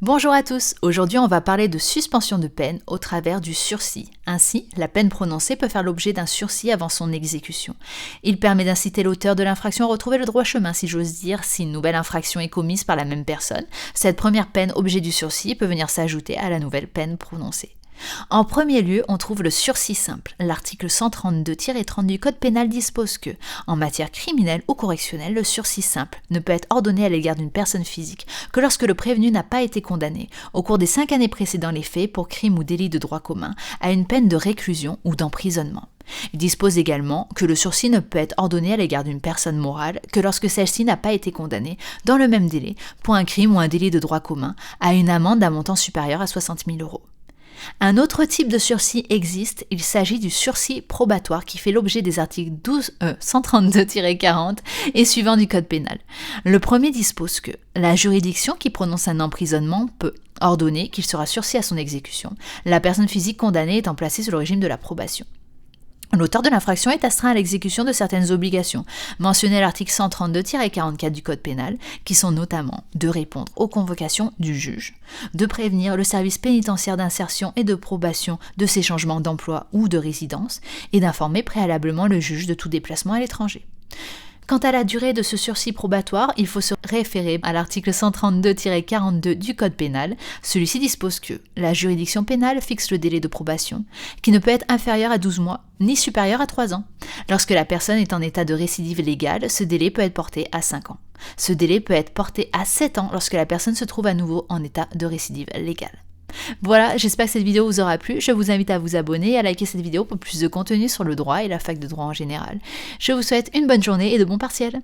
Bonjour à tous, aujourd'hui on va parler de suspension de peine au travers du sursis. Ainsi, la peine prononcée peut faire l'objet d'un sursis avant son exécution. Il permet d'inciter l'auteur de l'infraction à retrouver le droit chemin, si j'ose dire, si une nouvelle infraction est commise par la même personne. Cette première peine objet du sursis peut venir s'ajouter à la nouvelle peine prononcée. En premier lieu, on trouve le sursis simple. L'article 132-30 du Code pénal dispose que, en matière criminelle ou correctionnelle, le sursis simple ne peut être ordonné à l'égard d'une personne physique que lorsque le prévenu n'a pas été condamné, au cours des 5 années précédant les faits pour crime ou délit de droit commun, à une peine de réclusion ou d'emprisonnement. Il dispose également que le sursis ne peut être ordonné à l'égard d'une personne morale que lorsque celle-ci n'a pas été condamnée, dans le même délai, pour un crime ou un délit de droit commun, à une amende d'un montant supérieur à 60 000 €. Un autre type de sursis existe, il s'agit du sursis probatoire qui fait l'objet des articles 132-40 et suivants du Code pénal. Le premier dispose que la juridiction qui prononce un emprisonnement peut ordonner qu'il sera sursis à son exécution, la personne physique condamnée étant placée sous le régime de la probation. L'auteur de l'infraction est astreint à l'exécution de certaines obligations, mentionnées à l'article 132-44 du Code pénal, qui sont notamment de répondre aux convocations du juge, de prévenir le service pénitentiaire d'insertion et de probation de ses changements d'emploi ou de résidence, et d'informer préalablement le juge de tout déplacement à l'étranger. Quant à la durée de ce sursis probatoire, il faut se référer à l'article 132-42 du Code pénal. Celui-ci dispose que la juridiction pénale fixe le délai de probation, qui ne peut être inférieur à 12 mois, ni supérieur à 3 ans. Lorsque la personne est en état de récidive légale, ce délai peut être porté à 5 ans. Ce délai peut être porté à 7 ans lorsque la personne se trouve à nouveau en état de récidive légale. Voilà, j'espère que cette vidéo vous aura plu. Je vous invite à vous abonner et à liker cette vidéo pour plus de contenu sur le droit et la fac de droit en général. Je vous souhaite une bonne journée et de bons partiels.